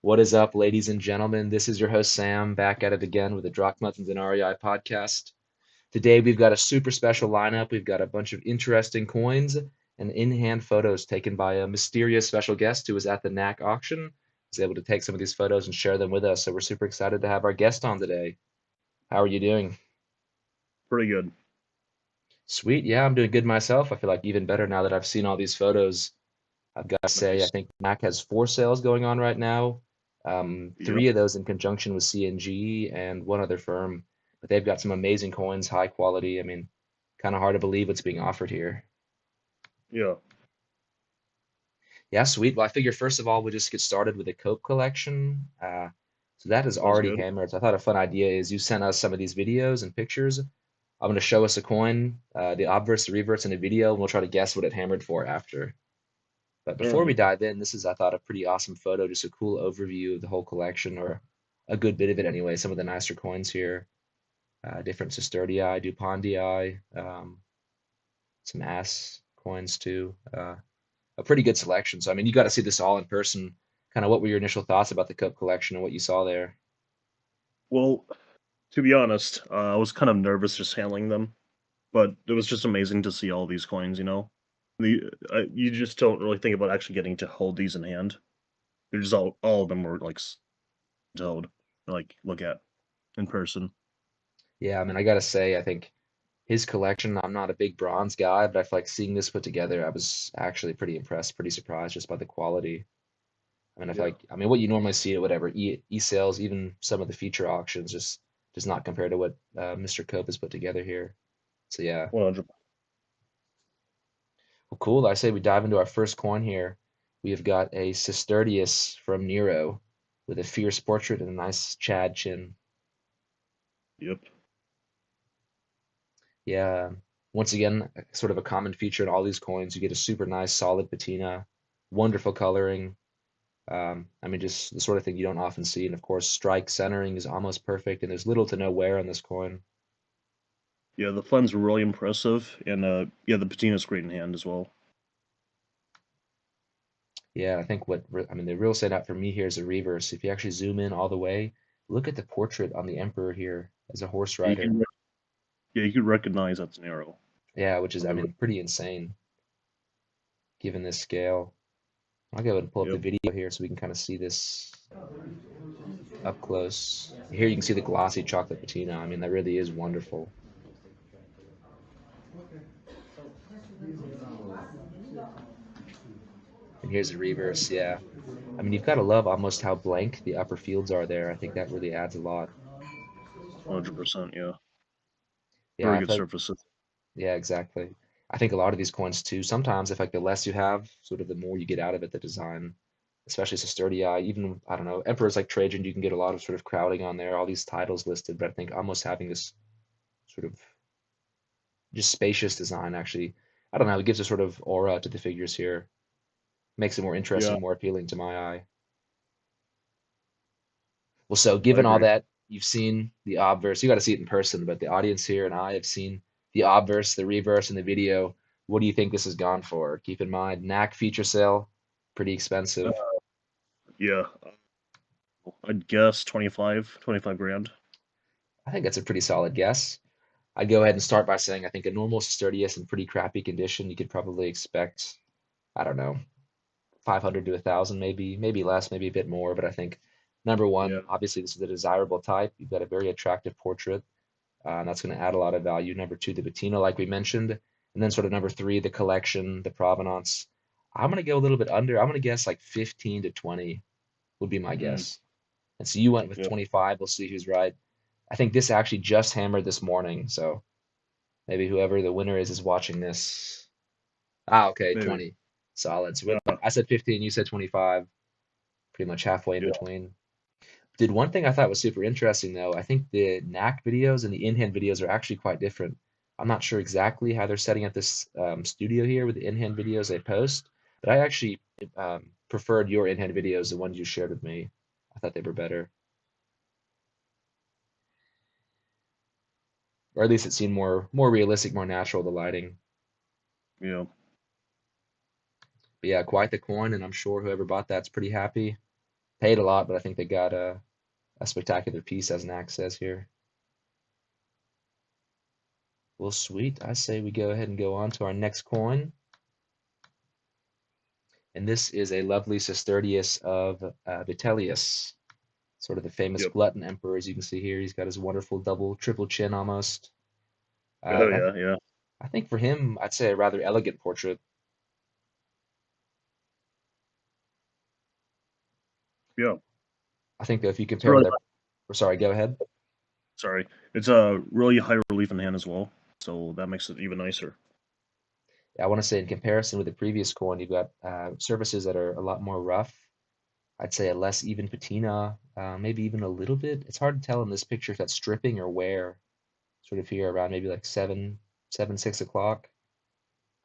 What is up, ladies and gentlemen? This is your host Sam, back at it again with the Drachmas and Denarii podcast. Today we've got a super special lineup. We've got a bunch of interesting coins and in-hand photos taken by a mysterious special guest who was at the NAC auction. Was able to take some of these photos and share them with us. So we're super excited to have our guest on today. How are you doing? Pretty good. Sweet. Yeah, I'm doing good myself. I feel like even better now that I've seen all these photos. I've got to say, I Nice. think Mac has 4 sales going on right now. Yep. 3 of those in conjunction with CNG and one other firm. But they've got some amazing coins, high quality. I mean, kind of hard to believe what's being offered here. Yeah. Yeah, sweet. Well, I figure first of all, we'll just get started with the Cope collection. So that is Sounds already good. hammered. So I thought a fun idea is you sent us some of these videos and pictures. I'm going to show us a coin, the obverse, the reverse, in a video, and we'll try to guess what it hammered for after. But All before we right. dive in, this is, I thought, a pretty awesome photo, just a cool overview of the whole collection, or a good bit of it anyway. Some of the nicer coins here, different sestertii, dupondii, some ass coins too. A pretty good selection. So, I mean, you got to see this all in person. Kind of what were your initial thoughts about the cup collection and what you saw there? Well, to be honest, I was kind of nervous just handling them, but it was just amazing to see all these coins. You just don't really think about actually getting to hold these in hand. They're just all of them were like to hold, like look at in person. Yeah, I mean, I got to say, I think his collection, I'm not a big bronze guy, but I feel like seeing this put together, I was actually pretty impressed, pretty surprised just by the quality. I mean, I feel Yeah. like, I mean, what you normally see at whatever e-sales, even some of the feature auctions, just does not compare to what Mr. Cope has put together here. So yeah, 100. well, cool. I say we dive into our first coin here. We have got a sestertius from Nero with a fierce portrait and a nice Chad chin. Yep. Yeah, once again, sort of a common feature in all these coins. You get a super nice, solid patina, wonderful coloring. I mean, just the sort of thing you don't often see. And of course, strike centering is almost perfect, and there's little to no wear on this coin. Yeah. The fun's really impressive, and yeah, the patina's great in hand as well. Yeah, I think I mean, the real standout for me here is the reverse. If you actually zoom in all the way, look at the portrait on the emperor here as a horse Yeah, rider. you can recognize that's Nero Yeah, which is, on I the. mean, pretty insane given this scale. I'll go ahead and pull up the Yep. video here so we can kind of see this up close. Here you can see the glossy chocolate patina. I mean, that really is wonderful. And here's the reverse. Yeah. I mean, you've got to love almost how blank the upper fields are there. I think that really adds a lot. 100%. Yeah. Yeah, Very I good feel like, surfaces. yeah, exactly. I think a lot of these coins too, sometimes if like the less you have, sort of the more you get out of it, the design, especially Sestertii, even, I don't know, emperors like Trajan, you can get a lot of sort of crowding on there, all these titles listed, but I think almost having this sort of just spacious design actually, I don't know, it gives a sort of aura to the figures here, makes it more Yeah, interesting, more appealing to my eye. Well, so I given all agree. that, you've seen the obverse. You got to see it in person, but the audience here and I have seen the obverse, the reverse, and the video. What do you think this has gone for? Keep in mind, NAC feature sale, pretty Uh, expensive. yeah, I'd guess 25 grand. I think that's a pretty solid guess. I'd go ahead and start by saying I think a normal Sturdius in pretty crappy condition, you could probably expect, I don't know, 500 to 1,000, maybe less, maybe a bit more. But I think number Yeah, one, obviously this is a desirable type. You've got a very attractive portrait. And that's going to add a lot of value. Number two, the patina, like we mentioned. And then sort of number three, the collection, the provenance. I'm going to go a little bit under. I'm going to guess like 15 to 20 would be my mm, guess. And so you went with yeah, 25. We'll see who's right. I think this actually just hammered this morning. So maybe whoever the winner is watching this. Ah, okay, maybe. 20. Solid. So Yeah, I said 15, you said 25, pretty much halfway in yeah. between. Did one thing I thought was super interesting though. I think the NAC videos and the in-hand videos are actually quite different. I'm not sure exactly how they're setting up this studio here with the in-hand videos they post, but I actually preferred your in-hand videos, the ones you shared with me. I thought they were better, or at least it seemed more realistic, more natural, the lighting. Yeah. But yeah, quite the coin, and I'm sure whoever bought that's pretty happy. Paid a lot, but I think they got a spectacular piece, as NAC says here. Well, sweet. I say we go ahead and go on to our next coin. And this is a lovely sestertius of Vitellius, sort of the famous Yep. glutton emperor, as you can see here. He's got his wonderful double, triple chin almost. Oh I, yeah, yeah, I think for him, I'd say a rather elegant portrait. yeah. I think that if you It's compare really with or sorry, go ahead. sorry. It's a really high relief in hand as well, so that makes it even nicer. I want to say in comparison with the previous coin, you've got surfaces that are a lot more rough. I'd say a less even patina, maybe even a little bit. It's hard to tell in this picture if that's stripping or wear, sort of here around maybe like 6 o'clock.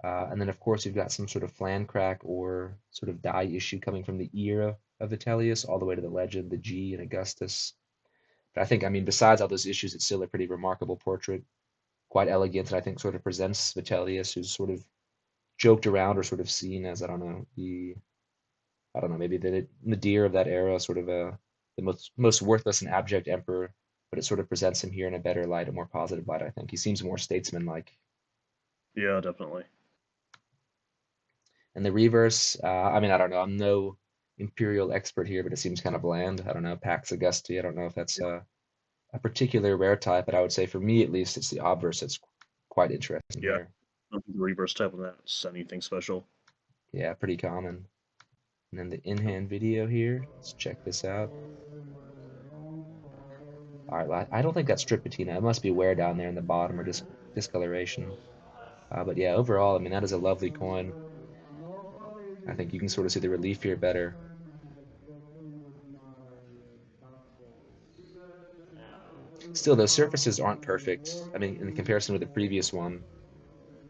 And then, of course, you've got some sort of flan crack or sort of dye issue coming from the ear of Vitellius all the way to the legend, the G in Augustus. But I think, I mean, besides all those issues, it's still a pretty remarkable portrait, quite elegant, and I think sort of presents Vitellius, who's sort of joked around or sort of seen as, I don't know, maybe the nadir of that era, sort of the most worthless and abject emperor, but it sort of presents him here in a better light, a more positive light, I think. He seems more statesman-like. Yeah, definitely. And the reverse, I mean, I don't know. I'm no imperial expert here, but it seems kind of bland. I don't know, Pax Augusti. I don't know if that's a particular rare type, but I would say for me at least, it's the obverse that's quite interesting Yeah, here. I don't think the reverse type of that's anything special. Yeah, pretty common. And then the Yep. in-hand video here. Let's check this out. All right, well, I don't think that's strip patina. It must be wear down there in the bottom or discoloration. But yeah, overall, I mean, that is a lovely coin. I think you can sort of see the relief here better. Still, those surfaces aren't perfect. I mean, in comparison with the previous one,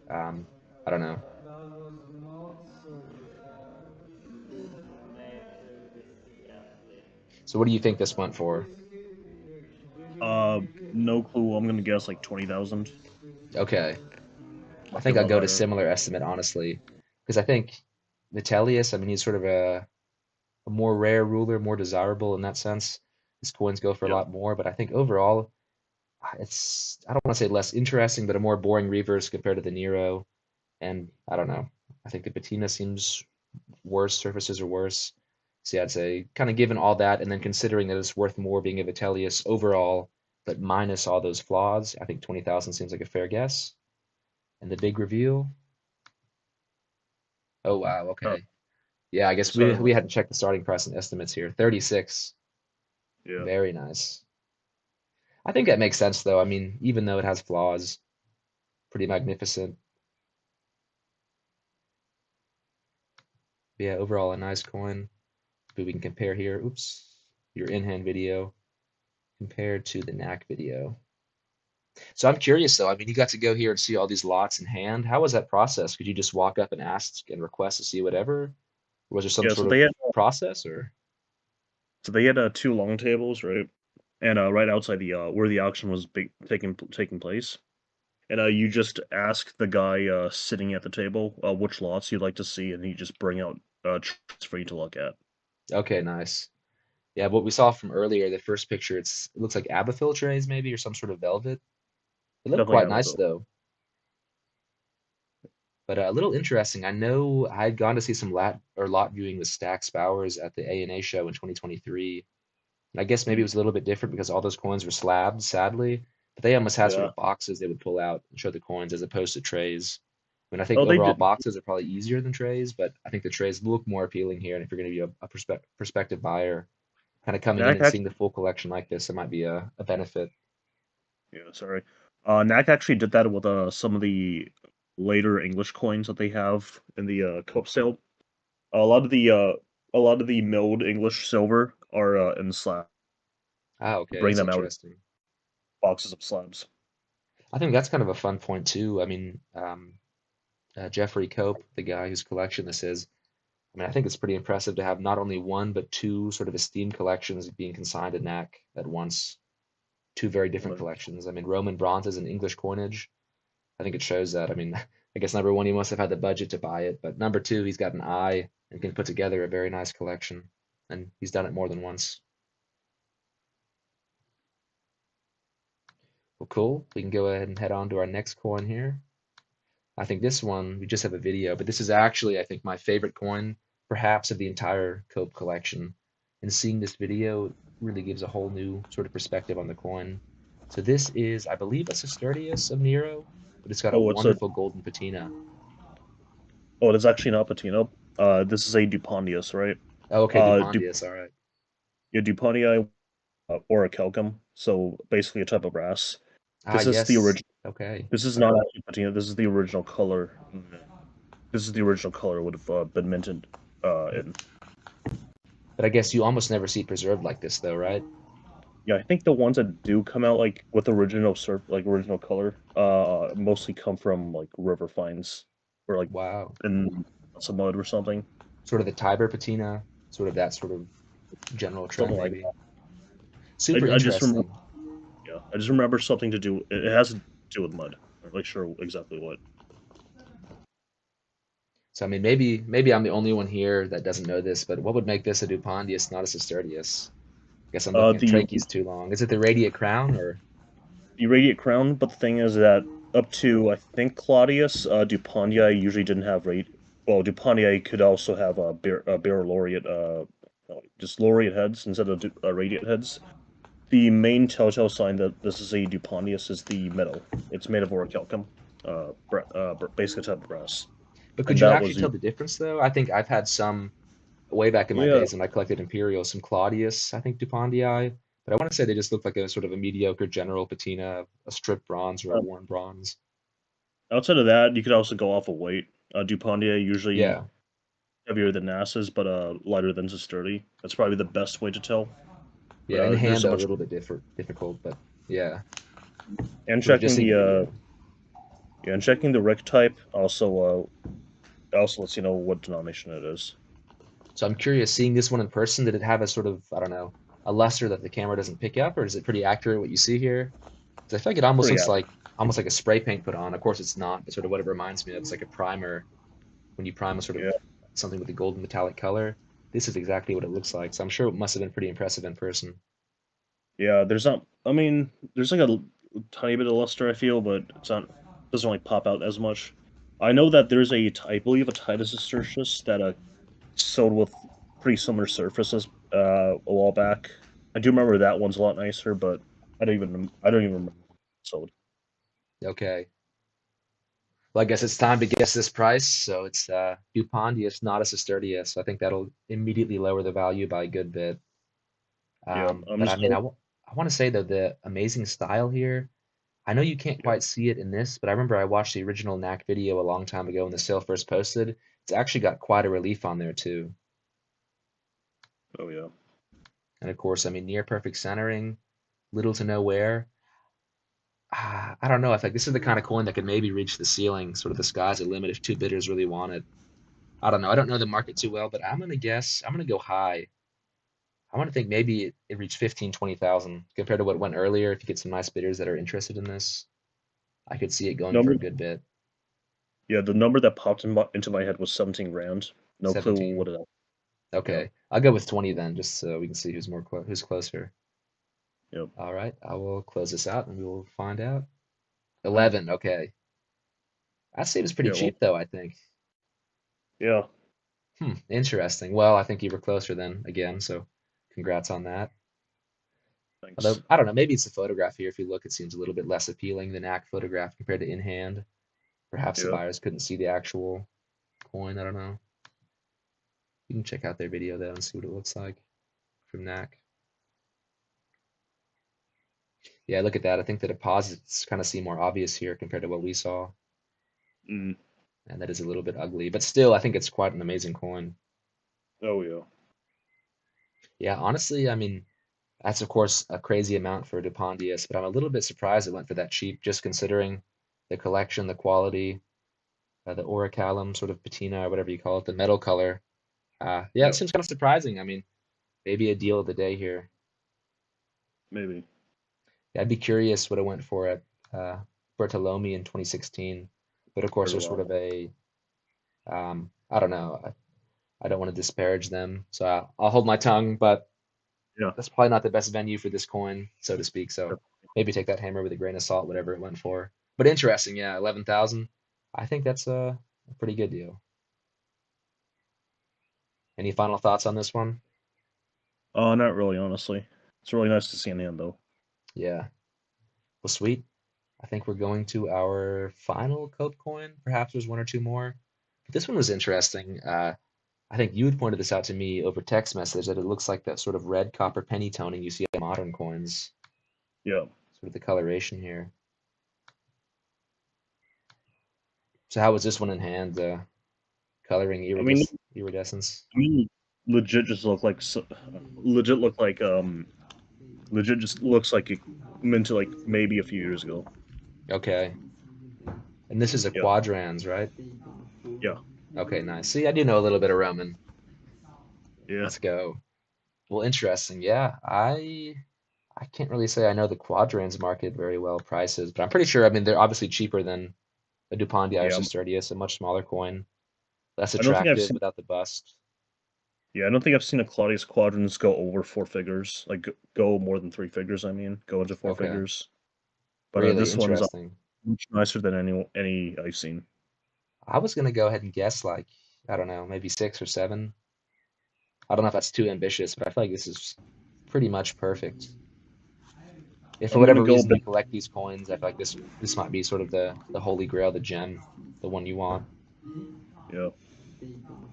um, I don't know. So what do you think this went for? Uh, no clue. I'm gonna guess like 20,000. Okay, I Might be a think I'll lot go to higher. similar estimate, honestly, because I think Vitellius, I mean, he's sort of a more rare ruler, more desirable in that sense. His coins go for a Yep. lot more, but I think overall, it's, I don't want to say less interesting, but a more boring reverse compared to the Nero. And I don't know. I think the patina seems worse, surfaces are worse. So yeah, I'd say kind of given all that, and then considering that it's worth more being a Vitellius overall, but minus all those flaws, I think 20,000 seems like a fair guess. And the big reveal, oh wow, Oh, okay. Yeah, I guess we sorry we about hadn't checked the starting price and estimates here. 36. that. Yeah. Very nice. I think that makes sense though. I mean, even though it has flaws, pretty magnificent. But yeah, overall a nice coin. But we can compare here. Oops, your in-hand video compared to the NAC video. So I'm curious though. I mean, you got to go here and see all these lots in hand. How was that process? Could you just walk up and ask and request to see whatever? Or was there some Yeah. sort So of they had process or? two long tables, right? And right outside the where the auction was taking place. And you just ask the guy sitting at the table which lots you'd like to see, and he just bring out charts for you to look at. Okay, nice. Yeah, what we saw from earlier, the first picture, it looks like abathil trays maybe or some sort of velvet. It looked Definitely quite have it nice though. though. But a little interesting. I know I had gone to see some lot viewing with Stax Bowers at the A&A show in 2023. And I guess maybe it Mm. was a little bit different because all those coins were slabbed, sadly. But they almost had sort Yeah. of boxes they would pull out and show the coins as opposed to trays. I mean, I think Oh, they overall did. boxes are probably easier than trays, but I think the trays look more appealing here. And if you're going to be a prospective buyer, kind of coming in NAC and seeing actually. the full collection like this, it might be a benefit. Yeah, sorry. NAC actually did that with some of the later English coins that they have in the Cope sale. A lot of the milled English silver are in slab. Ah, okay, Bring that's them out in interesting. boxes of slabs. I think that's kind of a fun point too. I mean, Jeffrey Cope, the guy whose collection this is, I mean, I think it's pretty impressive to have not only one but two sort of esteemed collections being consigned to NAC at once. Two very different But, collections. I mean, Roman bronzes and English coinage. I think it shows that. I mean, I guess number one, he must have had the budget to buy it, but number two, he's got an eye and can put together a very nice collection. and he's done it more than once. Well, cool. We can go ahead and head on to our next coin here. I think this one, we just have a video, but this is actually, I think, my favorite coin, perhaps, of the entire Cope collection. And seeing this video really gives a whole new sort of perspective on the coin. So this is, I believe, a sestertius of Nero, but it's got a Oh, it's a wonderful golden patina. oh, it is actually not patina. This is a dupondius, right? Oh, okay, Uh, du dupondius, all right. yeah, duponii aurichalcum. So basically a type of brass. Ah, This is the yes. original. Okay. This is not actually patina. This is the original color. This is the original color would have been minted in. But I guess you almost never see it preserved like this, though, right? Yeah, I think the ones that do come out like with original like original color, mostly come from like river finds or like Wow. in some mud or something, Sort of the Tiber patina, sort of that sort of general trend, something like maybe. that. Super I just remember, interesting. yeah, I just remember something to do. It has to do with mud. I'm not like sure exactly what. So I mean, maybe I'm the only one here that doesn't know this, but what would make this a dupondius, not a sestertius? I guess I'm looking at The trachees too long. Is it the radiate crown or? radiate crown, but the thing is that up to I think Claudius, Dupondii usually didn't have rate. Well, Dupondii could also have bear laureate, just laureate heads instead of radiate heads. The main telltale sign that this is a dupondius is the metal. It's made of orichalcum, basically a type of brass, But could and you that actually was tell the difference though? I think I've had some way back in my yeah. days when I collected Imperials, some Claudius, I think Dupondii, but I want to say they just look like a sort of a mediocre general patina, a stripped bronze or a Uh, worn bronze. outside of that, you could also go off of weight. Dupondii usually Yeah, heavier than NASA's, but lighter than sturdy. That's probably the best way to tell. But yeah, in the there's hand so though, a much. little bit difficult, but yeah, And sort of just checking seeing the the video. yeah, and checking the Rick type also lets you know what denomination it is. So I'm curious, seeing this one in person, did it have a sort of, I don't know, a luster that the camera doesn't pick up, or is it pretty accurate what you see here? Because I feel like it almost Pretty looks accurate. like almost like a spray paint put on. Of course, it's not, but sort of what it reminds me of. It's like a primer when you prime a sort of Yeah, something with a golden metallic color. This is exactly what it looks like. So I'm sure it must have been pretty impressive in person. yeah. There's not. I mean, there's like a tiny bit of luster I feel, but it's not doesn't like pop out as much. I know that there's I believe a Titus Sestertius that sold with pretty similar surfaces a while back. I do remember that one's a lot nicer, but I don't even remember when it sold. Okay. Well, I guess it's time to guess this price. So it's Dupondius, not a Sestertius. So I think that'll immediately lower the value by a good bit. Yeah, I'm But I just mean, I want to say that the amazing style here, I know you can't yeah. quite see it in this, but I remember I watched the original NAC video a long time ago when the sale first posted. It's actually got quite a relief on there too. Oh yeah. And of course, I mean, near perfect centering, little to no wear. I don't know. I think this is the kind of coin that could maybe reach the ceiling, sort of the sky's the limit if two bidders really want it. I don't know. I don't know the market too well, but I'm gonna guess. I'm gonna go high. I want to think maybe it reached 15, 20,000 compared to what went earlier. If you get some nice bidders that are interested in this, I could see it going for Number a good bit. Yeah, the number that popped into my head was 17 grand. No clue 17. what it. Yeah, Okay, I'll go with 20 then, just so we can see who's closer. yeah, All right, I will close this out and we will find out. 11. Okay, that seems pretty yeah. Well, cheap though, I think. yeah. Interesting. Well, I think you were closer then again, so congrats on that. Thanks. Although, I don't know, maybe it's the photograph here. If you look, it seems a little bit less appealing than NAC photograph compared to in hand. Perhaps the Yeah. buyers couldn't see the actual coin. I don't know. You can check out their video though and see what it looks like from NAC. Yeah, look at that. I think the deposits kind of seem more obvious here compared to what we saw. Mm. And that is a little bit ugly, but still, I think it's quite an amazing coin. Oh yeah. Yeah, honestly, I mean, that's of course a crazy amount for a Dupondius, but I'm a little bit surprised it went for that cheap, just considering the collection, the quality, the orichalcum sort of patina or whatever you call it, the metal color. Yeah, it Yeah. seems kind of surprising. I mean, maybe a deal of the day here. Maybe. Yeah, I'd be curious what it went for at Bertolome in 2016. But of course, Pretty there's sort well. of I don't know. I don't want to disparage them, so I'll hold my tongue. But Yeah. that's probably not the best venue for this coin, so to speak. So Yep. maybe take that hammer with a grain of salt, whatever it went for. But interesting, yeah, 11,000. I think that's a pretty good deal. Any final thoughts on this one? Not really, honestly. It's really nice to see in hand, though. Yeah. Well, sweet. I think we're going to our final Cope coin. Perhaps there's one or two more. But this one was interesting. I think you had pointed this out to me over text message that it looks like that sort of red copper penny toning you see on modern coins, Yeah. sort of the coloration here. So how was this one in hand? Coloring I mean, iridescence. I mean, legit just look like legit look like legit just looks like it meant to like maybe a few years ago. Okay. And this is a Yeah. quadrans, right? Yeah. Okay, nice. See, I do know a little bit of Roman. Yeah. Let's go. Well, interesting. Yeah, I can't really say I know the quadrans market very well, prices, but I'm pretty sure. I mean, they're obviously cheaper than a dupondius or Yeah. sestertius, a much smaller coin, less I don't think I've attractive seen. without the bust. Yeah, I don't think I've seen a Claudius quadrans go over four figures. Like go more than three figures. I mean, go into four Okay, figures. But really this one's interesting. much nicer than any I've seen. I was gonna go ahead and guess like, I don't know, maybe 6 or 7. I don't know if that's too ambitious, but I feel like this is pretty much perfect. If for I'm gonna whatever go a reason bit. you collect these coins, I feel like this might be sort of the holy grail, the gem, the one you want. Yeah.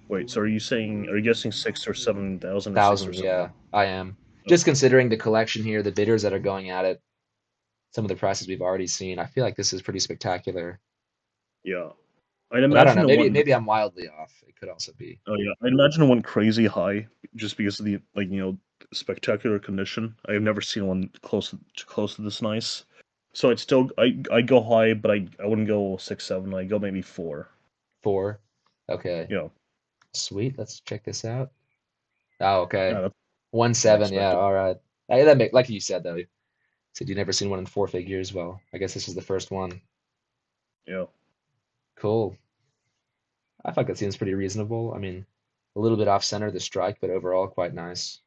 Wait. So are you saying? Are you guessing 6 or 7 thousand or 6 or 1,000, 7? yeah, I am. Oh, Just considering the collection here, the bidders that are going at it, some of the prices we've already seen, I feel like this is pretty spectacular. yeah. I'd But I don't imagine know, it maybe went. I'm wildly off. It could also be. Oh yeah, I'd imagine it went crazy high just because of the like spectacular condition. I've never seen one close to this nice. So I go high, but I wouldn't go 6 7. I go maybe 4. 4. Okay. You know, Sweet. Let's check this out. Oh, yeah, okay. that's 1 7. Yeah. unexpected. All right. Hey, that make like you said though. Said you never seen one in 4 figures. Well, I guess this is the first one. Yeah, Cool. I thought that seems pretty reasonable. I mean, a little bit off center the strike, but overall quite nice.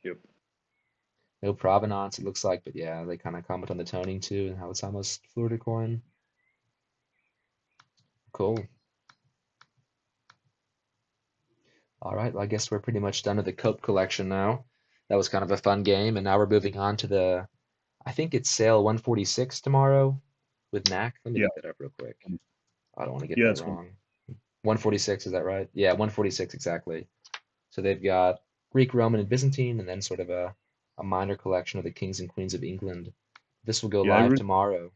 yep, No provenance, it looks like, but yeah, they kind of comment on the toning too and how it's almost Florida coin. Cool. All right, well, I guess we're pretty much done with the Cope collection now. That was kind of a fun game, and now we're moving on to I think it's sale 146 tomorrow with NAC. Let me yeah, look that up real quick. I don't want to get yeah. that It's one. wrong. 146, is that right? Yeah, 146 exactly. So they've got Greek, Roman, and Byzantine, and then sort of a minor collection of the kings and queens of England. This will go Yeah, live tomorrow.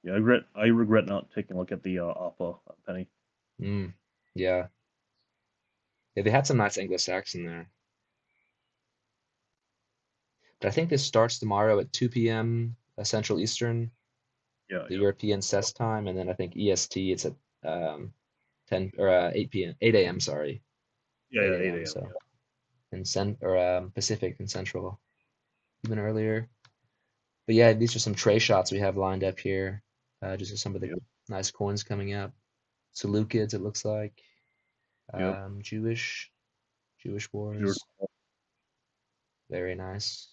I regret not taking a look at the Appa penny. Mm, yeah. Yeah, they had some nice Anglo-Saxon there. But I think this starts tomorrow at 2 p.m. Central Eastern, Yeah, the yeah, European CES time, and then I think EST it's at um, 10 or 8 p.m. 8 a.m. Sorry, yeah, 8 yeah. a.m. 8 a.m. So Yeah, and Pacific and Central even earlier. But yeah, these are some tray shots we have lined up here. Just some of the yep, nice coins coming up. Seleucids, it looks like. yep. Jewish You're, wars. Very nice.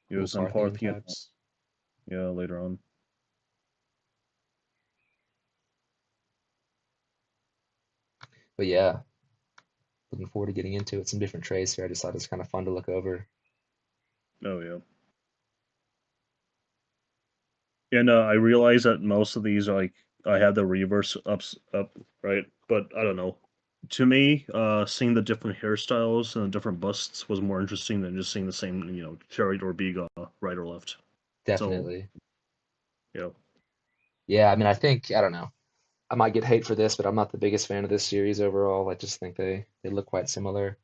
you Cool have some Parthian Parthian. types. Yeah, later on. But yeah, looking forward to getting into it. Some different trays here. I just thought it's kind of fun to look over. Oh yeah. And I realize that most of these are like I had the reverse up, right? But I don't know. To me, seeing the different hairstyles and the different busts was more interesting than just seeing the same, chariot or beagle right or left. So, Definitely. yeah, Yeah, I mean, I don't know. I might get hate for this, but I'm not the biggest fan of this series overall. I just think they look quite similar.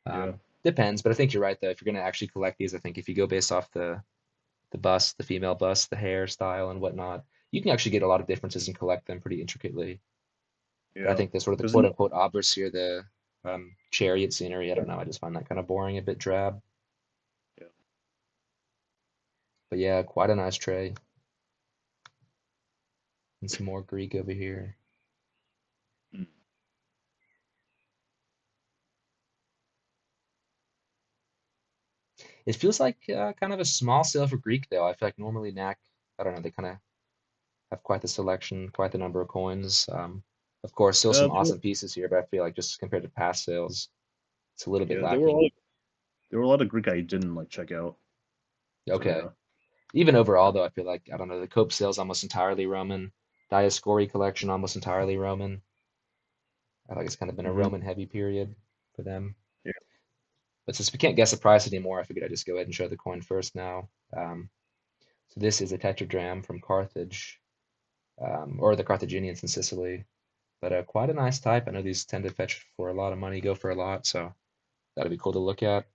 yeah, Depends, but I think you're right though. If you're gonna actually collect these, I think if you go based off the bust, the female bust, the hairstyle and whatnot, you can actually get a lot of differences and collect them pretty intricately. But I yeah. think the sort of the Because quote unquote obverse here, the chariot scenery, I don't know. I just find that kind of boring, a bit drab. yeah, But yeah, quite a nice tray. And some more Greek over here. mm. It feels like kind of a small sale for Greek, though. I feel like normally NAC, I don't know, they kind of have quite the selection, quite the number of coins. Of course, still some There awesome pieces here, but I feel like just compared to past sales, it's a little bit yeah, there were a lacking. lot there were a lot of Greek I didn't like check out. So Okay. yeah. Even overall, though, I feel like, I don't know, the Cope sale's almost entirely Roman. Dioscuri collection, almost entirely Roman. I feel like it's kind of been a Hmm. Roman heavy period for them. Yeah. But since we can't guess the price anymore, I figured I'd just go ahead and show the coin first now. So this is a tetradrachm from Carthage, or the Carthaginians in Sicily. But quite a nice type. I know these tend to fetch for a lot of money, go for a lot, so that'll be cool to look at.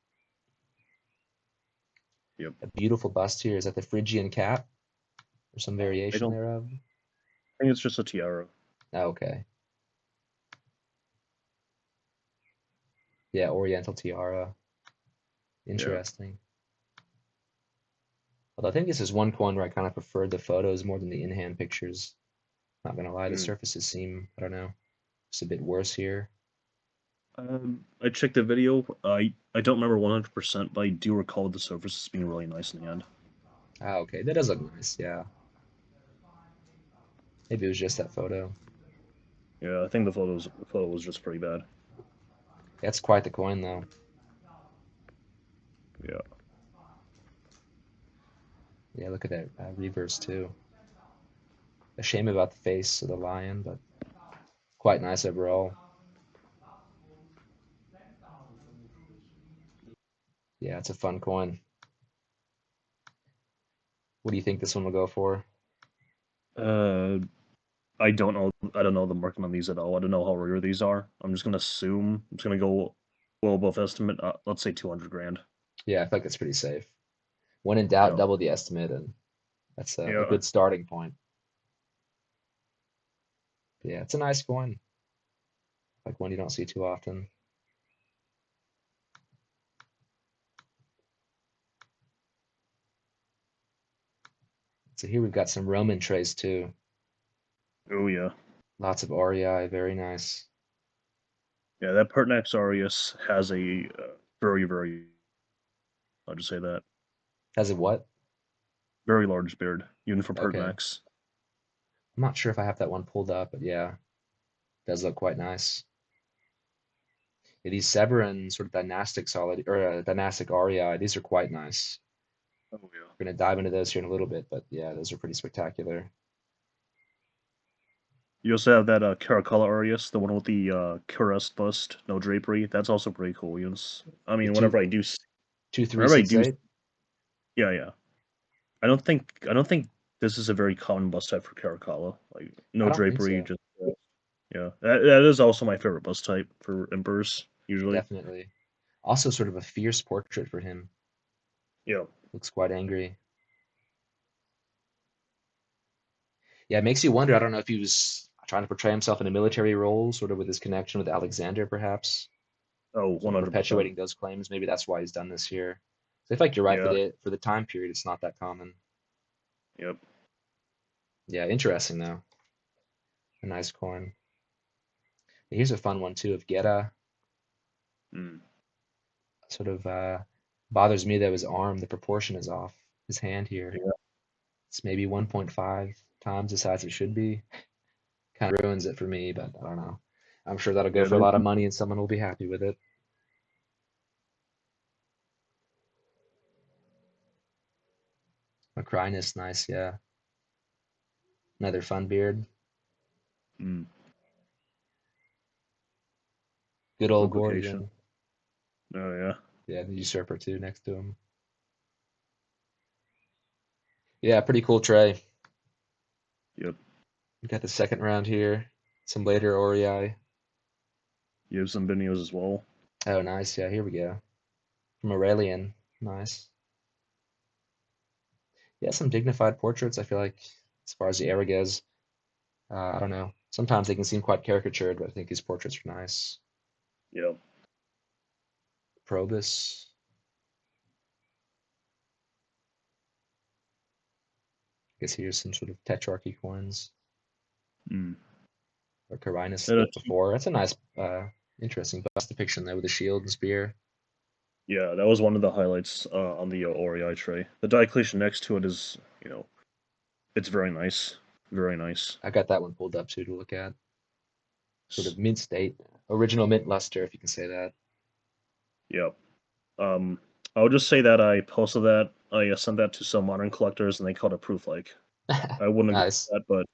Yep. A beautiful bust here. Is that the Phrygian cat or some I variation don't thereof? think it's just a tiara. Oh, okay. Yeah, Oriental tiara. Yeah. Interesting. Although I think this is one coin where I kind of preferred the photos more than the in-hand pictures. Not gonna lie, the Mm. surfaces seem, I don't know, just a bit worse here. I checked the video. I don't remember 100%, but I do recall the surfaces being really nice in the end. Ah, okay, that does look nice, yeah. Maybe it was just that photo. Yeah, I think the photo was just pretty bad. That's quite the coin, though. Yeah. Yeah, look at that reverse, too. A shame about the face of the lion, but quite nice overall. Yeah, it's a fun coin. What do you think this one will go for? Uh, I don't know the market on these at all. I don't know how rare these are. I'm just gonna assume. I'm just gonna go well above estimate. Let's say 200 grand. Yeah, I feel like that's pretty safe. When in doubt, Yeah. double the estimate, and that's a Yeah. good starting point. Yeah, it's a nice coin, like one you don't see too often. So here we've got some Roman trays too. Oh yeah. Lots of aureus, very nice. Yeah. That Pertinax aureus has a very. I'll just say that Has a what? very large beard, even for Okay. Pertinax. I'm not sure if I have that one pulled up, but yeah, does look quite nice. Yeah, these Severan sort of dynastic solid or dynastic aureus, these are quite nice. Oh yeah. We're gonna dive into those here in a little bit, but yeah, those are pretty spectacular. You also have that Caracalla aureus, the one with the caressed bust, no drapery. That's also pretty cool. I The mean, two two three whenever I six do, eight. yeah, yeah. I don't think this is a very common bust type for Caracalla. Like I no don't think drapery, so. just yeah. That is also my favorite bust type for emperors usually. Definitely. Also, sort of a fierce portrait for him. Yeah. Looks quite angry. Yeah, it makes you wonder. I don't know if he was trying to portray himself in a military role, sort of with his connection with Alexander, perhaps, Oh, sort of 100%. perpetuating those claims. Maybe that's why he's done this here. So I feel like you're right Yeah. for the time period. It's not that common. Yep. Yeah, interesting though. A nice coin. Here's a fun one too of Geta. Mm. Sort of bothers me that his arm, the proportion is off. His hand here. Yeah. It's maybe 1.5 times the size it should be. Kind of ruins it for me, but I don't know. I'm sure that'll go Yeah. for a lot of money and someone will be happy with it. Macrinus, nice, yeah. Another fun beard. Mm. Good old Duplication. Gordian. Oh yeah. Yeah, the usurper too next to him. Yeah, pretty cool tray. Yep. We got the second round here. Some later Orei. You have some videos as well. Oh, nice. Yeah, here we go. From Aurelian. Nice. Yeah, some dignified portraits. I feel like as far as the era goes, I don't know. Sometimes they can seem quite caricatured, but I think these portraits are nice. Yeah. Probus. I guess here's some sort of tetrarchy coins. Mm. Or Carinus That, split before. That's a nice, interesting bust depiction there with a shield and spear. Yeah, that was one of the highlights on the aureus tray. The Diocletian next to it is, it's very nice, very nice. I got that one pulled up too to look at. Sort of mint state, original mint luster, if you can say that. Yeah. Um, I would just say that I posted that. I sent that to some modern collectors, and they called it Prooflike. I wouldn't agree Nice. with that, but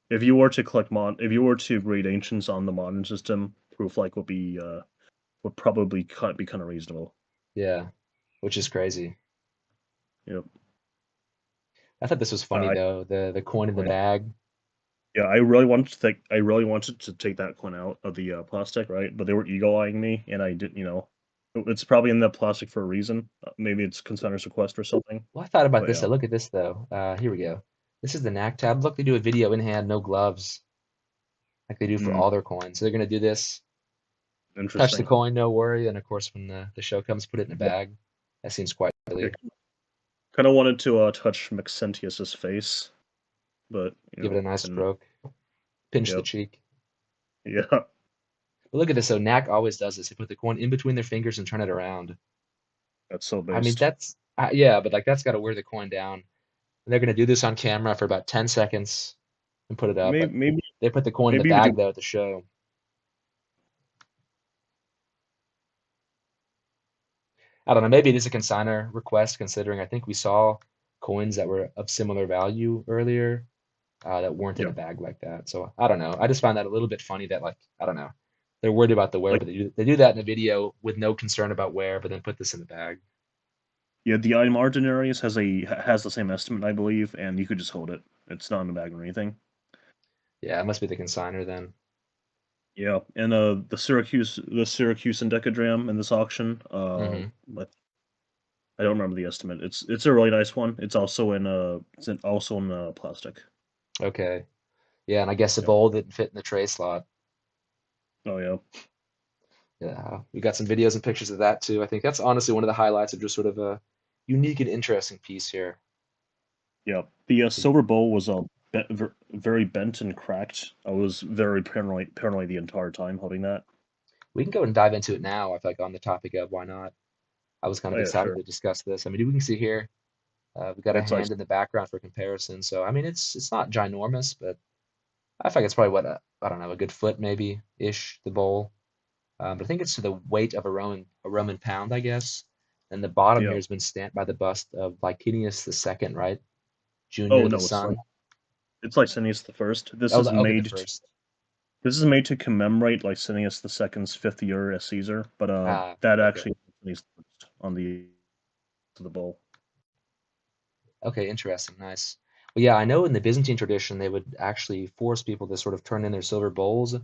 if you were to if you were to grade ancients on the modern system, Prooflike would probably be kind of reasonable. Yeah, which is crazy. Yep. I thought this was funny I though, the coin in the oh, yeah. bag. Yeah, I really wanted to take that coin out of the plastic, right? But they were eagle eyeing me, and I didn't. It's probably in the plastic for a reason. Maybe it's consignor's request or something. Well, I thought about But this. yeah, I look at this though. Here we go. This is the NAC tab. Look, they do a video in hand, no gloves, like they do for mm, all their coins. So they're gonna do this, touch the interesting. coin, no worry. And of course, when the show comes, put it in a Yeah, bag. That seems quite yeah, silly. kind of wanted to touch Maxentius's face, but Give it a nice couldn't. stroke, pinch the Yep. cheek. Yeah, But look at this. So NAC always does this. They put the coin in between their fingers and turn it around. that's so I mean, based. that's yeah, but like that's got to wear the coin down. And they're gonna do this on camera for about 10 seconds and put it up. Maybe, But they put the coin in the maybe you bag do. though at the show. I don't know. Maybe it is a consigner request, considering I think we saw coins that were of similar value earlier that weren't in Yeah, a bag like that. So I don't know. I just find that a little bit funny that like I don't know. They're worried about the wear, like but they do that in a video with no concern about wear, but then put this in the bag. yeah, the EID MAR denarius has the same estimate, I believe, and you could just hold it. It's not in the bag or anything. Yeah, it must be the consigner then. Yeah, and the Syracuse and Decadram in this auction. Hmm. I don't remember the estimate. It's a really nice one. Also in plastic. Okay. Yeah, and I guess the Yep. bowl didn't fit in the tray slot. Oh yeah. Yeah, we got some videos and pictures of that too. I think that's honestly one of the highlights of just sort of a unique and interesting piece here. Yeah. The silver bowl was very bent and cracked. I was very paranoid the entire time holding that. We can go and dive into it now. I feel like on the topic of why not. I was kind Oh of yeah, excited sure. to discuss this. I mean, we can see here we've got a It's like hand in the background for comparison. So I mean, it's not ginormous, but I think it's probably what I don't know, a good foot maybe ish the bowl. But I think it's to the weight of a Roman pound, I guess. And the bottom here yeah. has been stamped by the bust of Licinius the second, right? Oh Junior, the no, son. it's Licinius the first. Oh, okay, the first. This is made to commemorate Licinius the second's 5th year as Caesar, but Ah, that okay. actually is on the bowl. Okay, interesting. Nice. Well, yeah, I know in the Byzantine tradition, they would actually force people to sort of turn in their silver bowls.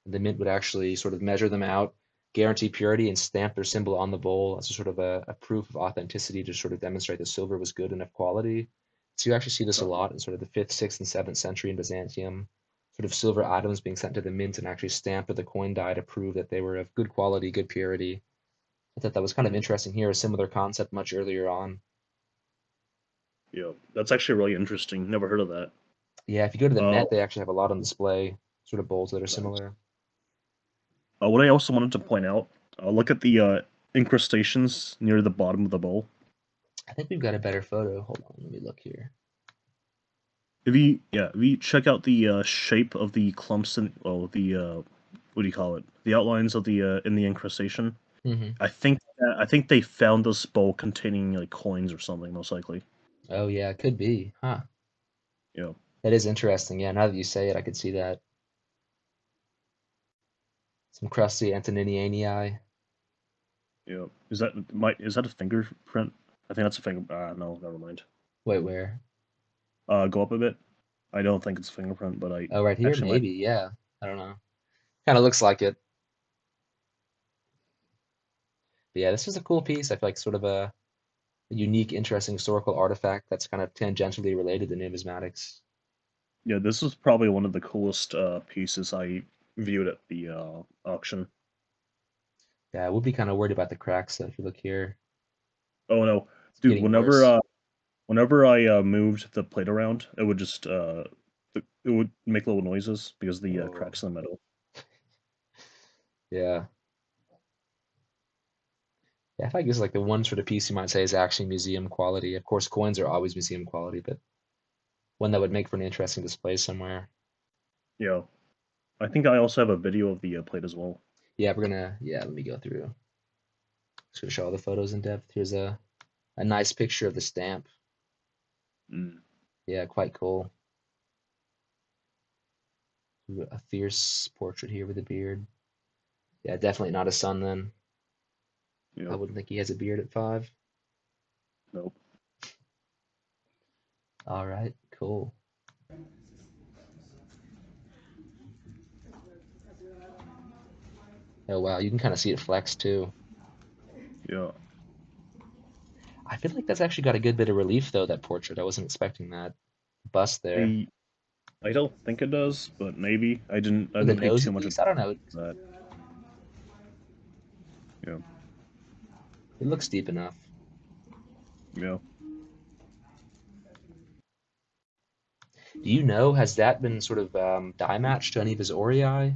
The mint would actually sort of measure them out, guarantee purity, and stamp their symbol on the bowl as a sort of a proof of authenticity to sort of demonstrate the silver was good and of quality. So you actually see this a Oh, lot in sort of the 5th, 6th, and 7th century in Byzantium, sort of silver items being sent to the mint and actually stamped with a coin die to prove that they were of good quality, good purity. I thought that was kind of mm, interesting here, a similar concept much earlier on. yeah, that's actually really interesting. Never heard of that. Yeah, if you go to the Uh, Met, they actually have a lot on display, sort of bowls that are nice. similar. What I also wanted to point out, look at the incrustations near the bottom of the bowl. I think we've got a better photo. Hold on, let me look here. If you check out the shape of the clumps and the what do you call it? The outlines of the in the incrustation. Hmm. I think they found this bowl containing like coins or something, most likely. Oh yeah, it could be. Huh. Yeah, That is interesting. Yeah, now that you say it, I could see that. Some crusty Antoniniani. yeah. Is that a fingerprint? I think that's a finger. No, never mind. Wait, where? Go up a bit. I don't think it's a fingerprint, but I Oh, right here, actually might. maybe. Yeah. I don't know. Kind of looks like it. But yeah, this was a cool piece. I feel like sort of a unique, interesting historical artifact that's kind of tangentially related to numismatics. Yeah, this was probably one of the coolest pieces I viewed at the auction. Yeah, we'll be kind of worried about the cracks though, if you look here. Oh no, It's dude! getting worse. Whenever I moved the plate around, it would just it would make little noises because of the Oh, cracks in the metal. yeah. Yeah, I think this is like the one sort of piece you might say is actually museum quality. Of course, coins are always museum quality, but one that would make for an interesting display somewhere. Yeah. I think I also have a video of the plate as well. Yeah, let me go through. Just gonna show all the photos in depth. Here's a nice picture of the stamp. Mm. Yeah, quite cool. A fierce portrait here with a beard. Yeah, definitely not a son then. I Yep. wouldn't think he has a beard at 5. Nope. All right, cool. Oh wow, you can kind of see it flex too. Yeah. I feel like that's actually got a good bit of relief though, that portrait. I wasn't expecting that bust there. I I don't think it does, but maybe. I For the didn't pay nose too at much least, attention I don't know. to that. Yeah. It looks deep enough. Yeah. Do you know, has that been sort of die matched to any of his aureus?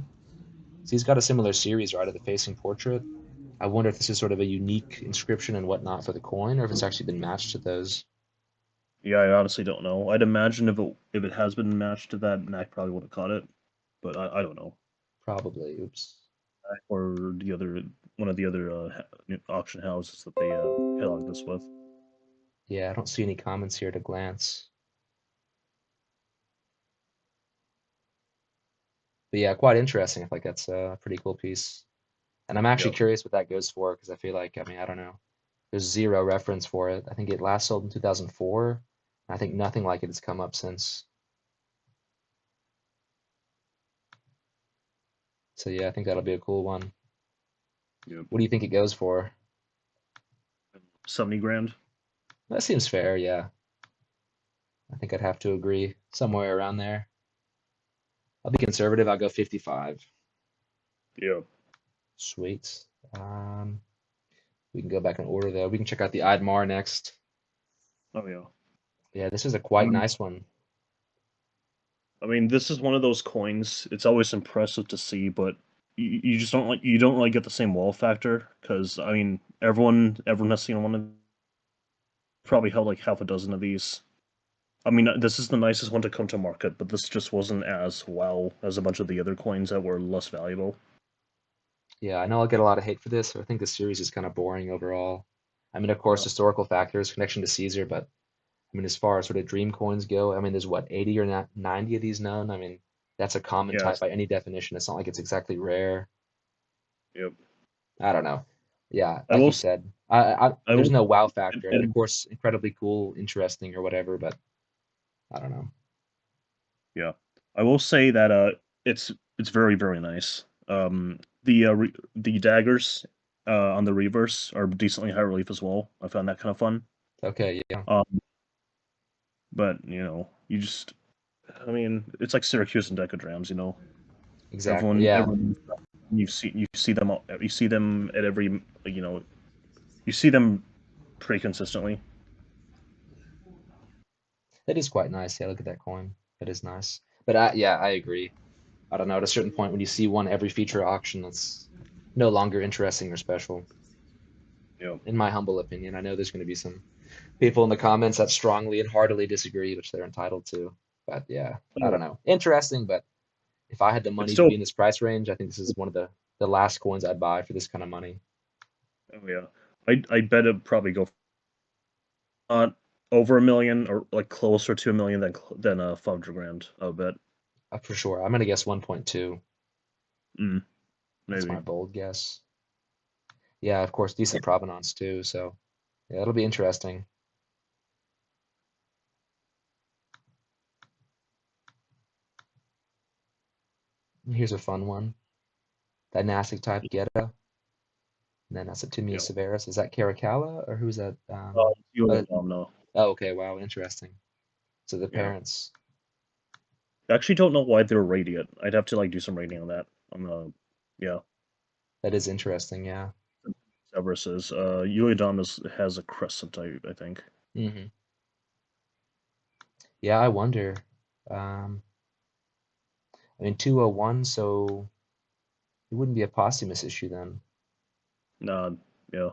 So he's got a similar series, right, of the facing portrait. I wonder if this is sort of a unique inscription and whatnot for the coin, or if it's actually been matched to those. Yeah, I honestly don't know. I'd imagine if it has been matched to that, NAC probably would have caught it, but I don't know. Probably. Oops. Or the other one of the other auction houses that they catalog this with. Yeah, I don't see any comments here to glance. But yeah, quite interesting. I think that's a pretty cool piece. And I'm actually Yep. curious what that goes for because I feel like, I mean, I don't know. There's zero reference for it. I think it last sold in 2004. I think nothing like it has come up since. So yeah, I think that'll be a cool one. Yep. What do you think it goes for? 70 grand. That seems fair, yeah. I think I'd have to agree. Somewhere around there. I'll be conservative. I'll go 55. Yep. Sweet. We can go back in order though. We can check out the EID MAR next. Oh yeah. Yeah, this is a I quite mean, nice one. this is one of those coins. It's always impressive to see, but you just don't really get the same wow factor because I mean everyone has seen one of probably held like half a dozen of these. I mean, this is the nicest one to come to market, but this just wasn't as well as a bunch of the other coins that were less valuable. Yeah, I know I'll get a lot of hate for this. I think the series is kind of boring overall. I mean, of course, Yeah. historical factors, connection to Caesar, but I mean, as far as sort of dream coins go, I mean, there's what, 80 or 90 of these known? I mean, that's a common type Yes. by any definition. It's not like it's exactly rare. Yep. I don't know. Yeah, I like will. you said, I there's will. no wow factor. I mean, of And course, incredibly cool, interesting, or whatever, but I don't know. yeah, I will say that it's very very nice. The daggers on the reverse are decently high relief as well. I found that kind of fun. Okay, yeah, Um, but you just I mean, it's like Syracuse and decadrams. exactly. Yeah, Everyone you see them at every you see them pretty consistently. that is quite nice. Yeah, look at that coin. That is nice. But yeah, I agree. I don't know, at a certain point when you see one every feature auction, that's no longer interesting or special, Yeah. in my humble opinion. I know there's going to be some people in the comments that strongly and heartily disagree, which they're entitled to. But yeah, I don't know. Interesting, but if I had the It's money to still be in this price range, I think this is one of the last coins I'd buy for this kind of money. oh yeah. I bet it'd probably go not over a million or like closer to a million than 500 grand. I bet. For sure. I'm going to guess 1.2. Mm, That's my maybe. bold guess. Yeah, of course, decent provenance too. So yeah, it'll be interesting. Here's a fun one. Dynastic type Geta. And then Yeah. Septimius Severus. Is that Caracalla or who's that? You Uh, and no. oh, okay. Wow, interesting. So the Yeah. parents. I actually don't know why they're rated. I'd have to like do some rating on that. On the yeah. That is interesting. Yeah. Severus is Ulidamas has a crescent type, I think. hmm Yeah, I wonder. Um, I mean, 201, so it wouldn't be a posthumous issue then. Yeah.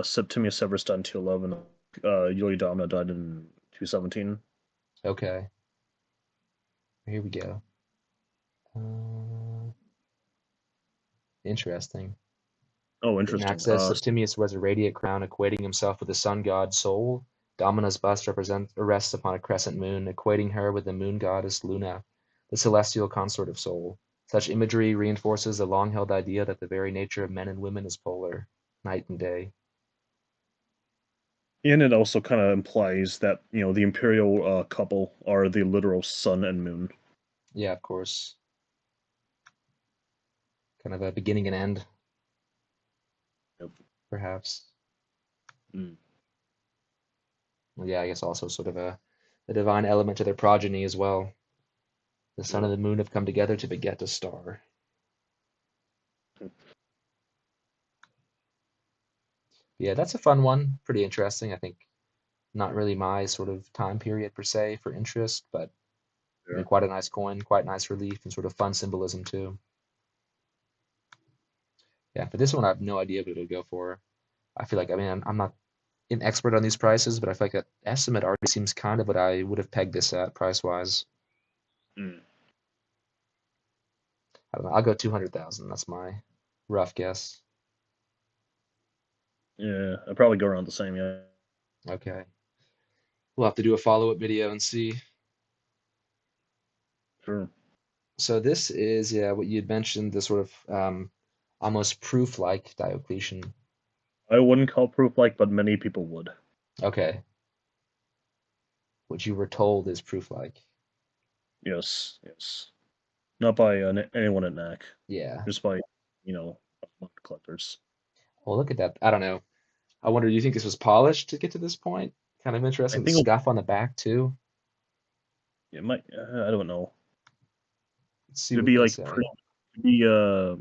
Septimius Severus died in 211. Iulia Domina died in 217. Okay, here we go. Uh, Interesting. Oh, The NAC interesting. says Septimius wears a radiate crown, equating himself with the sun god Sol. Domina's bust rests upon a crescent moon, equating her with the moon goddess Luna, the celestial consort of Sol. Such imagery reinforces the long-held idea that the very nature of men and women is polar, night and day. And it also kind of implies that, the imperial couple are the literal sun and moon. Yeah, of course. Kind of a beginning and end, Yep. perhaps. Mm. Well, yeah, I guess also sort of a divine element to their progeny as well. The sun Yep. and the moon have come together to beget a star. Yeah, that's a fun one. Pretty interesting. I think not really my sort of time period per se for interest, but Yeah. quite a nice coin, quite nice relief, and sort of fun symbolism too. Yeah, for this one, I have no idea what it'll go for. I feel like, I mean, I'm not an expert on these prices, but I feel like that estimate already seems kind of what I would have pegged this at price-wise. Mm. I don't know. I'll go 200,000. That's my rough guess. Yeah, I'd probably go around the same. Yeah. Okay. We'll have to do a follow-up video and see. Sure. So this is, yeah, what you'd mentioned, the sort of almost proof-like Diocletian. I wouldn't call Prooflike, but many people would. Okay. What you were told is proof-like. Yes. Yes. Not by anyone at NAC, Yeah. just by, collectors. Well, look at that. I don't know. I wonder, do you think this was polished to get to this point? Kind of I interesting. The think scuff on the back too. it might. I don't know. Let's see It'd what be they like say. pretty. Be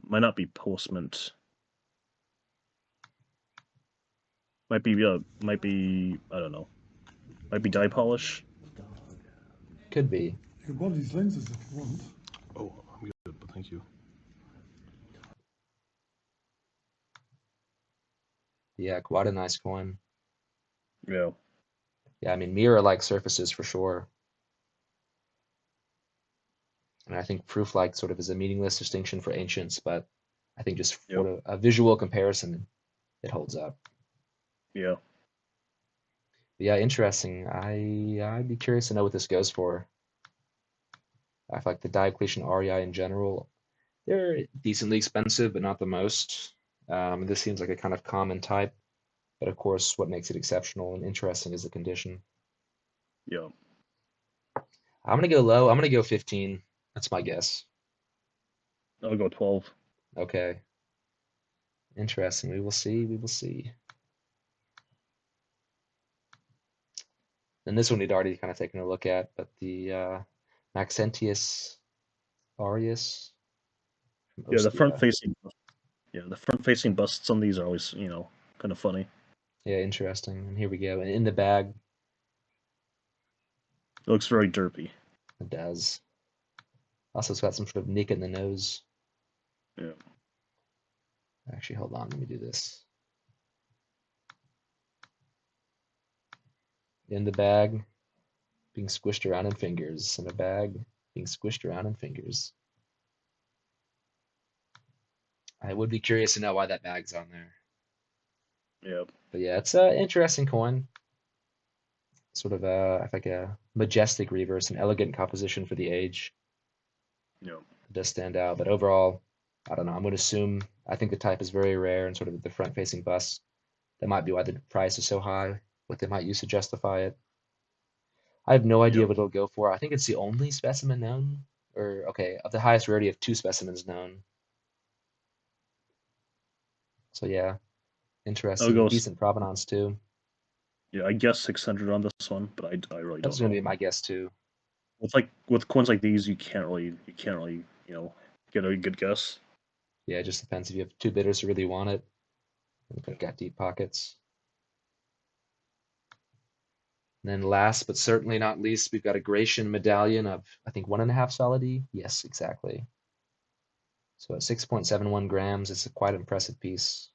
might not be postment. Might be I don't know. Might be dye polish. Could be. You can borrow these lenses if you want. Oh, I'm good, but thank you. Yeah, quite a nice coin. Yeah. Yeah, I mean, mirror-like surfaces for sure. And I think proof-like sort of is a meaningless distinction for ancients, but I think just Yep. for a visual comparison, it holds up. Yeah. But yeah, interesting. I'd be curious to know what this goes for. I feel like the Diocletian Arii in general, they're decently expensive, but not the most. This seems like a kind of common type, but of course, what makes it exceptional and interesting is the condition. Yeah. I'm gonna go low. I'm gonna go 15. That's my guess. I'll go 12. Okay. Interesting. We will see. We will see. And this one we'd already kind of taken a look at, but the Maxentius Aureus from Yeah, the front Ostia. facing. Yeah, the front facing busts on these are always, kind of funny. Yeah, interesting. And here we go. And in the bag, It looks very derpy. it does. Also, it's got some sort of nick in the nose. Yeah. Actually, hold on. Let me do this. In the bag, being squished around in fingers. In a bag, being squished around in fingers. I would be curious to know why that bag's on there. Yeah. But yeah, it's an interesting coin. Sort of like a majestic reverse, an elegant composition for the age. Yeah. It does stand out, but overall, I don't know. I'm going to assume I think the type is very rare and sort of the front-facing bust. That might be why the price is so high. What they might use to justify it. I have no idea Yeah. what it'll go for. I think it's the only specimen known, or okay, of the highest rarity of 2 specimens known. So yeah, I'll interesting, go. decent provenance too. Yeah, I guess 600 on this one, but I really That was don't going to know. be my guess too. With with coins like these, you can't really get a good guess. Yeah, it just depends if you have two bidders who really want it. They've got deep pockets. And then last but certainly not least, we've got a Gracian medallion of, I think, 1.5 solid E. Yes, exactly. So at 6.71 grams, it's a quite impressive piece.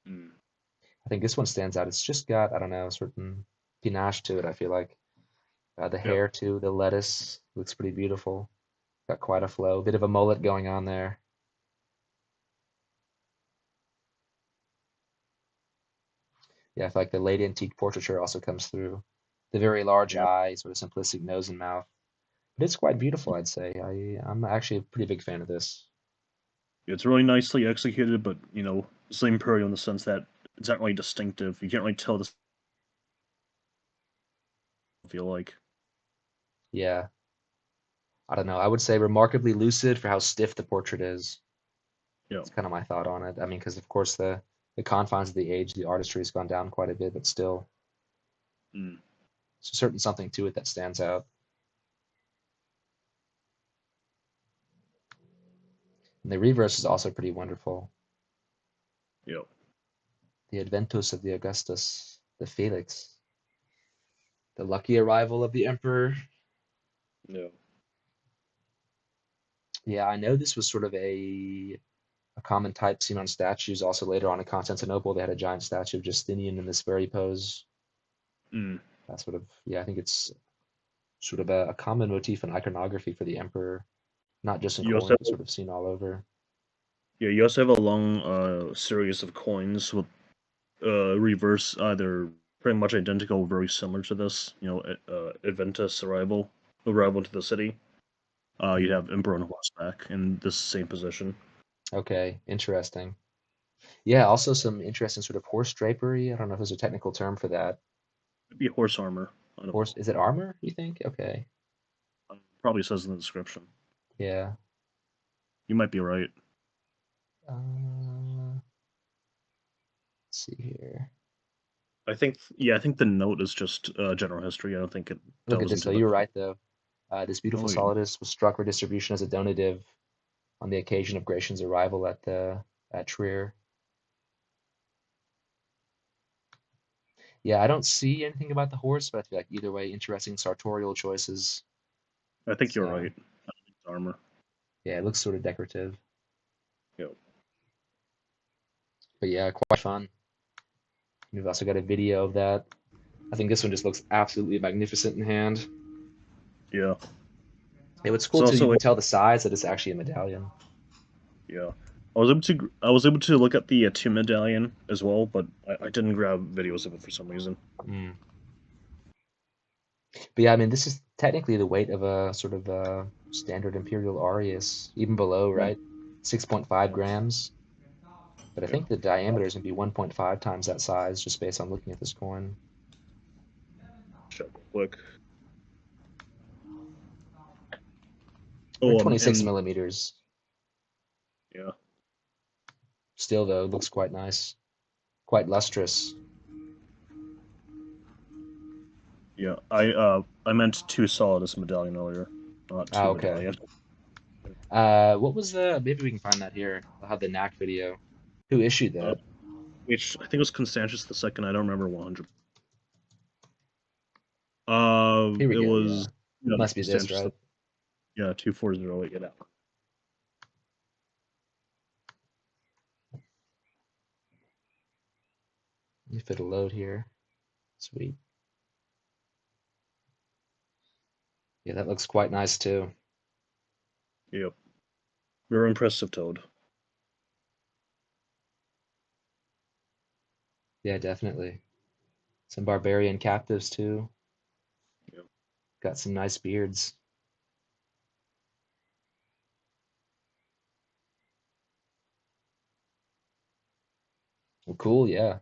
Mm. I think this one stands out. It's just got, I don't know, a certain panache to it, I feel like. The Yeah. hair, too, the lettuce looks pretty beautiful. Got quite a flow. Bit of a mullet going on there. Yeah, I feel like the late antique portraiture also comes through. The very large Yeah. eye, sort of simplistic nose and mouth. But it's quite beautiful, I'd say. I'm actually a pretty big fan of this. It's really nicely executed, but it's imperial in the sense that it's not really distinctive. You can't really tell this. I feel like. Yeah, I don't know. I would say remarkably lucid for how stiff the portrait is. Yeah. It's kind of my thought on it. I mean, because of course the confines of the age, the artistry has gone down quite a bit, but still, Mm. there's a certain something to it that stands out. And the reverse is also pretty wonderful. Yeah. The adventus of the Augustus, the Felix, the lucky arrival of the emperor. Yeah. Yeah, I know this was sort of a common type seen on statues. Also later on in Constantinople, they had a giant statue of Justinian in this very pose. Mm. That sort of, yeah, I think it's sort of a common motif in iconography for the emperor, not just in You also coins, have, but sort of seen all over. yeah, you also have a long series of coins with reverse either pretty much identical, very similar to this. Adventus arrival to the city. You'd Mm, have Emperor on horseback in this same position. okay, interesting. Yeah, also some interesting sort of horse drapery. I don't know if there's a technical term for that. It'd be horse armor. I don't Horse, know. is it armor, you think? Okay. Probably says in the description. Yeah. You might be right. Let's see here. I think the note is just general history. I don't think it Look at delves this into though. the. You were right though. This beautiful Oh, yeah. solidus was struck for distribution as a donative on the occasion of Gratian's arrival at Trier. Yeah, I don't see anything about the horse, but I feel like either way, interesting sartorial choices. I think you're So right. It's armor. yeah, it looks sort of decorative. Yep. But yeah, quite fun. We've also got a video of that. I think this one just looks absolutely magnificent in hand. Yeah. Yeah, what's It's cool too, you also can tell the size that it's actually a medallion. yeah. I was able to look at the two medallion as well, but I didn't grab videos of it for some reason. Mm. But yeah, I mean, this is technically the weight of a sort of standard imperial aureus, even below, Mm. right? 6.5 Yeah. grams. But I Yeah. think the diameter is going to be 1.5 times that size just based on looking at this coin. Check real quick. Or Oh, 26 and millimeters. yeah, Still, though, looks quite nice. Quite lustrous. yeah. I meant two solidus medallion earlier, not Ah, two okay. medallion. What was the, maybe we can find that here. I'll have the NAC video. Who issued Uh, that? which I think was Constantius the second. I don't remember 100. Here we It go, was yeah. Must be this, Constantius the right? 2408. Yeah. If it'll load here. Sweet. Yeah, that looks quite nice too. Yep. Very impressive toad. Yeah, definitely. Some barbarian captives too. Yep. Got some nice beards. Well, cool, yeah.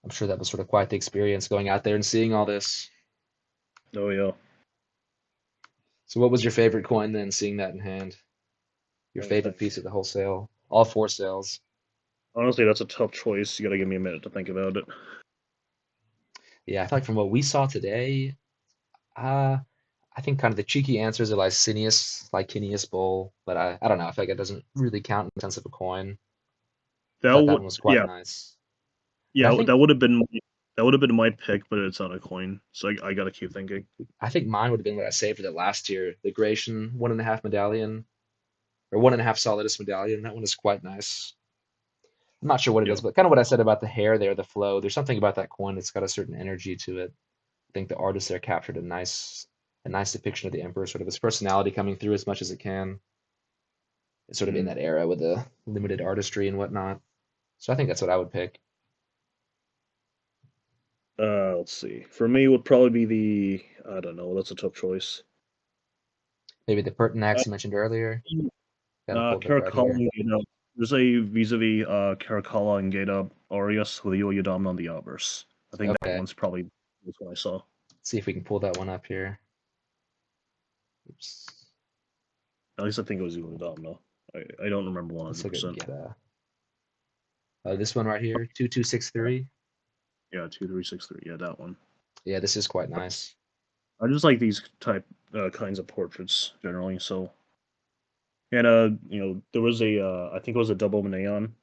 I'm sure that was sort of quite the experience going out there and seeing all this. Oh yeah. So what was your favorite coin then, seeing that in hand? Your Let me favorite think. piece of the whole sale? All four sales. Honestly, that's a tough choice. You gotta give me a minute to think about it. Yeah, I feel like from what we saw today, uh, I think kind of the cheeky answers are Licinius Bowl, but I don't know. I feel like it doesn't really count in the sense of a coin. I That thought that would, one was quite yeah, nice. But yeah, that would have been my pick, but it's not a coin, so I gotta keep thinking. I think mine would have been what I saved for the last year, the Gracian 1.5 medallion or 1.5 solidus medallion. That one is quite nice. I'm not sure what it Yeah. is, but kind of what I said about the hair there, the flow. There's something about that coin that's got a certain energy to it. I think the artist there captured a nice depiction of the emperor, sort of his personality coming through as much as it can. It's sort of in Mm. that era with the limited artistry and whatnot. So I think that's what I would pick. Let's see. For me, would probably be the. I don't know. That's a tough choice. Maybe the Pertinax you mentioned earlier. Got it pulled up right Caracalla here. and Geta. There's a vis-a-vis Caracalla and Geta aureus with Yulia Domina on the obverse. I think that Okay, one's probably that's what I saw. let's see if we can pull that one up here. Oops. At least I think it was Yulia Domina. I don't remember Let's look at 100%. Geta. This one right here, 2263. Yeah, 2363. Yeah, that one. Yeah, this is quite nice. I just like these kinds of portraits generally. So, and there was I think it was a double medallion,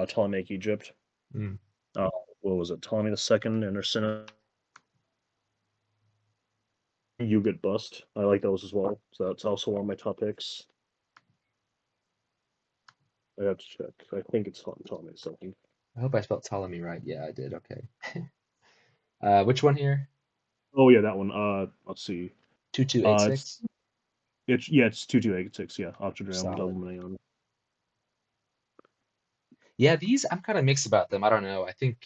Ptolemaic Egypt. Mm. What was it? Ptolemy II and Ursina. You get bust. I like those as well. So that's also one of my top picks. I have to check. I think it's Ptolemy II. I hope I spelled Ptolemy right. Yeah, I did. Okay. Which one here? Oh yeah, that one. Let's see. It's 2286. it's 2286. Yeah, Octagram double Solid. medallion. Yeah, these I'm kind of mixed about them. I don't know. I think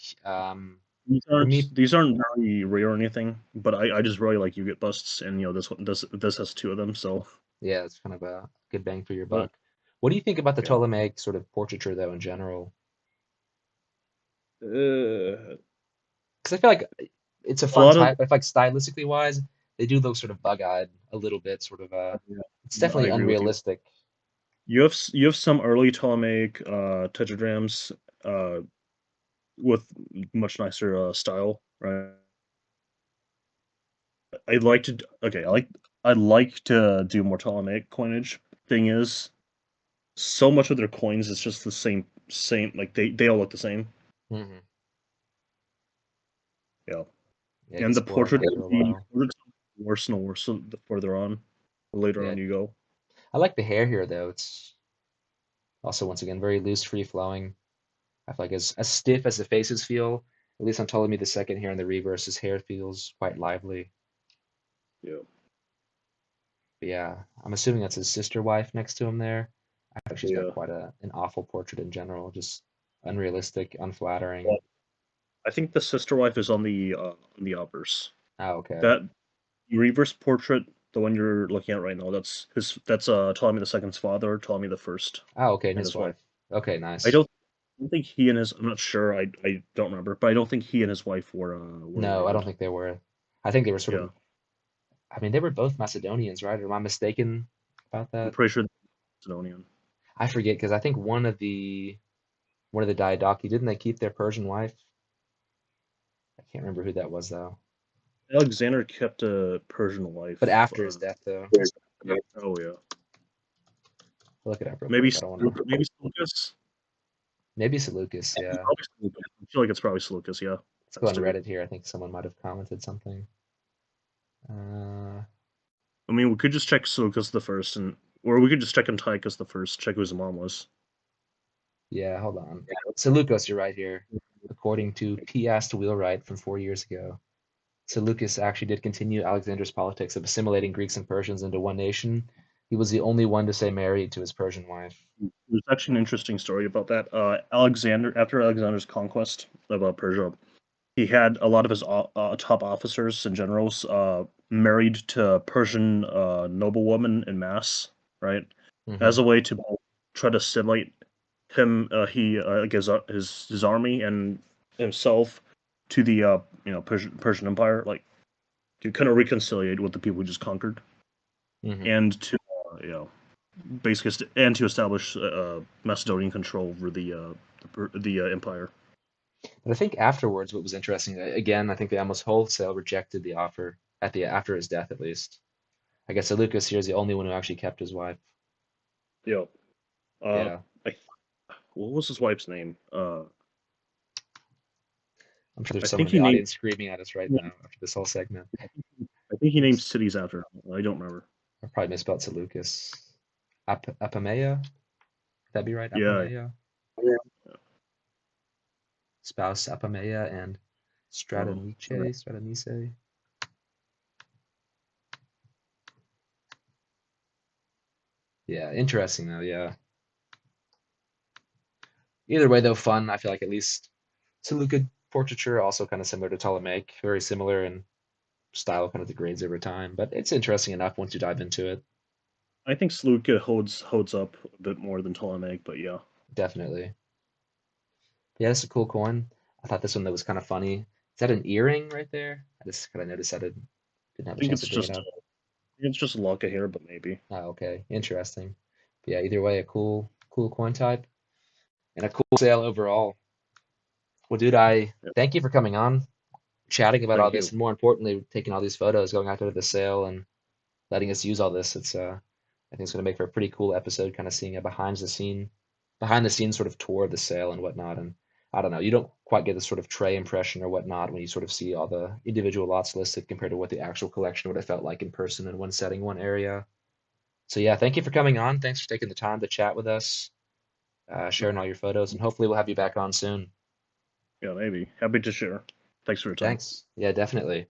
These for aren't me, these aren't very rare or anything, but I just really like you get busts, and this has two of them. So yeah, it's kind of a good bang for your but buck. What do you think about the yeah, Ptolemaic sort of portraiture though in general? uh, Because I feel like it's a a fun lot of type, but I feel like stylistically wise, they do look sort of bug-eyed a little bit, sort of yeah, it's I definitely agree with you. unrealistic. You have some early Ptolemaic tetradrachms uh with much nicer style, right? I'd like to do more Ptolemaic coinage. Thing is, so much of their coins is just the same like they all look the same. Hmm. Yeah. Yeah, it And gets boring after a the while. portraits worse and worse the further on, the later Yeah, on you go. I like the hair here though. It's also once again very loose, free flowing. I feel like as stiff as the faces feel, at least on Ptolemy the second here in the reverse, his hair feels quite lively. Yeah. But yeah, I'm assuming that's his sister wife next to him there. I think she's got Yeah. quite an awful portrait in general, just unrealistic, Well, unflattering. I think the sister wife is on the obverse. Oh, okay. That reverse portrait, the one you're looking at right now, that's Ptolemy the Second's father, Ptolemy the First, Oh, okay, and and his his wife. wife. Okay, I nice. don't think he and his I'm not sure. I don't remember, but I don't think he and his wife were No, I don't related. think they were. I think they were sort Yeah. of, I mean, they were both Macedonians, right? Or am I mistaken about I'm that? pretty sure Macedonian. I forget because I think one of the Diadochi, didn't they keep their Persian wife? I can't remember who that was though. Alexander kept a Persian But wife. after his death though. Oh yeah. I'll look it up real Maybe quick. I don't want to. maybe Seleucus. Maybe Seleucus, It's yeah. probably Seleucus. I feel like it's probably Seleucus. Yeah, Let's go has on to be. Reddit here. I think someone might have commented something. Uh, I mean, we could just check Seleucus the first, or we could just check Antiochus the first. Check who his mom was. yeah, hold on. Seleucus, you're right here. According to Piast Wheelwright from 4 years ago, Seleucus actually did continue Alexander's politics of assimilating Greeks and Persians into one nation. He was the only one to say married to his Persian wife. There's actually an interesting story about that. After Alexander's conquest of Persia, he had a lot of his top officers and generals married to Persian noblewomen in mass, right? Hmm. As a way to try to assimilate him, like his army and himself to the Persian Empire, like to kind of reconciliate with the people he just conquered, Hmm. and to basically and to establish Macedonian control over the empire. But I think afterwards, what was interesting, again, I think they almost wholesale rejected the offer after his death, at least. I guess Seleucus here is the only one who actually kept his wife. Yeah. Uh, Yeah, I, what was his wife's name? I'm sure there's I someone think in the he named. audience screaming at us right now after this whole segment. I think he named Oops, cities after her. I don't remember. I probably misspelled Seleucus. Apamea? Would that be right? Yeah. Apamea? Spouse Apamea and sorry. Stratonice. Yeah, interesting though, yeah. Either way though, fun. I feel like at least Seleucid portraiture, also kind of similar to Ptolemaic, very similar in style, kind of degrades over time, but it's interesting enough once you dive into it. I think Seleucid holds up a bit more than Ptolemaic, but yeah. Definitely. Yeah, that's a cool coin. I thought this one that was kind of funny. Is that an earring right there? I just kind of noticed that. I didn't have I a think chance it's to bring it just up. a lock of hair, but maybe. Oh, okay. Interesting. But yeah, either way, a cool coin type and a cool sale overall. Well, dude, I Yeah. thank you for coming on, chatting about all Thank this, you. and more importantly, taking all these photos, going out to the sale, and letting us use all this. I think it's going to make for a pretty cool episode, kind of seeing a behind the scenes sort of tour of the sale and whatnot. And I don't know, you don't quite get the sort of tray impression or whatnot when you sort of see all the individual lots listed compared to what the actual collection would have felt like in person in one setting, one area. So yeah, thank you for coming on. Thanks for taking the time to chat with us, sharing all your photos, and hopefully we'll have you back on soon. Yeah, maybe. Happy to share. Thanks for your time. Thanks. Yeah, definitely.